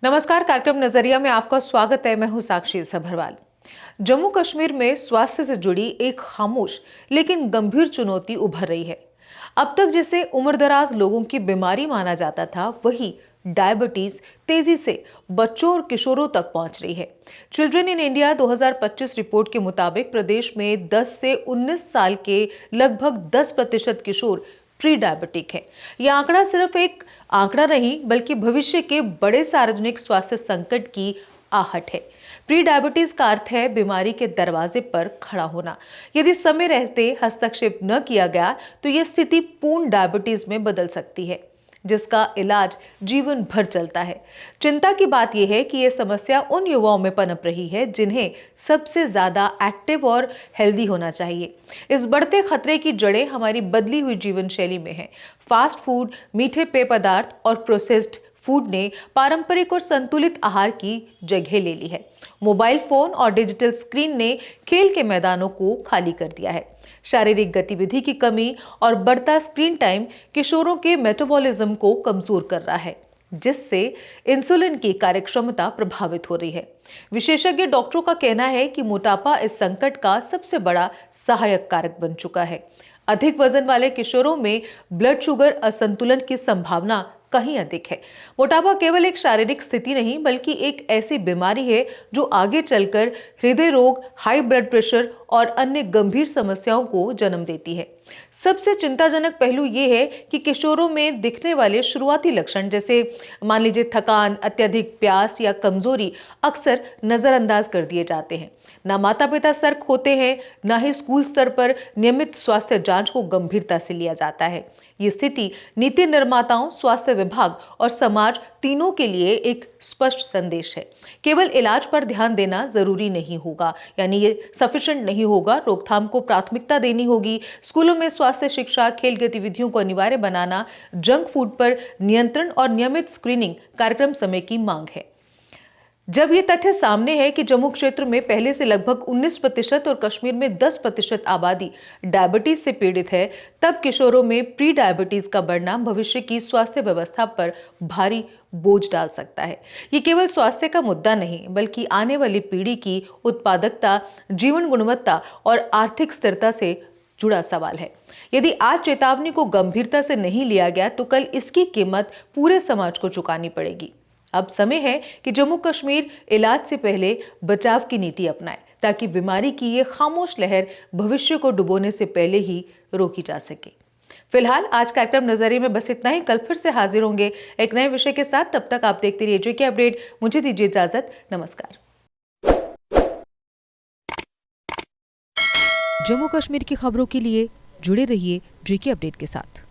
नमस्कार, कार्यक्रम नजरिया में आपका स्वागत है। मैं हूं साक्षी सभरवाल। जम्मू कश्मीर में स्वास्थ्य से जुड़ी एक खामोश लेकिन गंभीर चुनौती उभर रही है। अब तक जिसे उम्रदराज लोगों की बीमारी माना जाता था, वही डायबिटीज तेजी से बच्चों और किशोरों तक पहुंच रही है। चिल्ड्रन इन इंडिया 2025 रिपोर्ट के मुताबिक प्रदेश में 10 से 19 साल के लगभग 10% किशोर प्री डायबिटिक है। यह आंकड़ा सिर्फ एक आंकड़ा नहीं, बल्कि भविष्य के बड़े सार्वजनिक स्वास्थ्य संकट की आहट है। प्री डायबिटीज का अर्थ है बीमारी के दरवाजे पर खड़ा होना। यदि समय रहते हस्तक्षेप न किया गया तो यह स्थिति पूर्ण डायबिटीज में बदल सकती है, जिसका इलाज जीवन भर चलता है। चिंता की बात यह है कि यह समस्या उन युवाओं में पनप रही है जिन्हें सबसे ज्यादा एक्टिव और हेल्दी होना चाहिए। इस बढ़ते खतरे की जड़ें हमारी बदली हुई जीवन शैली में है। फास्ट फूड, मीठे पेय पदार्थ और प्रोसेस्ड फूड ने पारंपरिक और संतुलित आहार की जगह ले ली है। मोबाइल फोन और डिजिटल स्क्रीन ने खेल के मैदानों को खाली कर दिया है। शारीरिक गतिविधि की कमी और बढ़ता स्क्रीन टाइम किशोरों के मेटाबॉलिज्म को कमजोर कर रहा है, जिससे इंसुलिन की कार्यक्षमता प्रभावित हो रही है। विशेषज्ञ डॉक्टरों का कहना है कि मोटापा इस संकट का सबसे बड़ा सहायक कारक बन चुका है। अधिक वजन वाले किशोरों में ब्लड शुगर असंतुलन की संभावना कहीं अधिक है। मोटापा केवल एक शारीरिक स्थिति नहीं, बल्कि एक ऐसी बीमारी है जो आगे चलकर हृदय रोग, हाई ब्लड प्रेशर और अन्य गंभीर समस्याओं को जन्म देती है। सबसे चिंताजनक पहलू यह है कि किशोरों में दिखने वाले शुरुआती लक्षण, जैसे मान लीजिए थकान, अत्यधिक प्यास या कमजोरी, अक्सर नजरअंदाज कर दिए जाते हैं। ना माता पिता सतर्क होते हैं, ना ही स्कूल स्तर पर नियमित स्वास्थ्य जांच को गंभीरता से लिया जाता है। ये स्थिति नीति निर्माताओं, स्वास्थ्य विभाग और समाज तीनों के लिए एक स्पष्ट संदेश है। केवल इलाज पर ध्यान देना जरूरी नहीं होगा, यानी ये सफिशिएंट नहीं होगा। रोकथाम को प्राथमिकता देनी होगी। स्कूलों में स्वास्थ्य शिक्षा, खेल गतिविधियों को अनिवार्य बनाना, जंक फूड पर नियंत्रण और नियमित स्क्रीनिंग कार्यक्रम समय की मांग है। जब ये तथ्य सामने है कि जम्मू क्षेत्र में पहले से लगभग 19% और कश्मीर में 10% आबादी डायबिटीज से पीड़ित है, तब किशोरों में प्री डायबिटीज का बढ़ना भविष्य की स्वास्थ्य व्यवस्था पर भारी बोझ डाल सकता है। ये केवल स्वास्थ्य का मुद्दा नहीं, बल्कि आने वाली पीढ़ी की उत्पादकता, जीवन गुणवत्ता और आर्थिक स्थिरता से जुड़ा सवाल है। यदि आज चेतावनी को गंभीरता से नहीं लिया गया तो कल इसकी कीमत पूरे समाज को चुकानी पड़ेगी। अब समय है कि जम्मू कश्मीर इलाज से पहले बचाव की नीति अपनाए, ताकि बीमारी की ये खामोश लहर भविष्य को डुबोने से पहले ही रोकी जा सके। फिलहाल आज कार्यक्रम नजरिए में बस इतना ही। कल फिर से हाजिर होंगे एक नए विषय के साथ। तब तक आप देखते रहिए जेके अपडेट। मुझे दीजिए इजाजत। नमस्कार। जम्मू कश्मीर की खबरों के लिए जुड़े रहिए जेके अपडेट के साथ।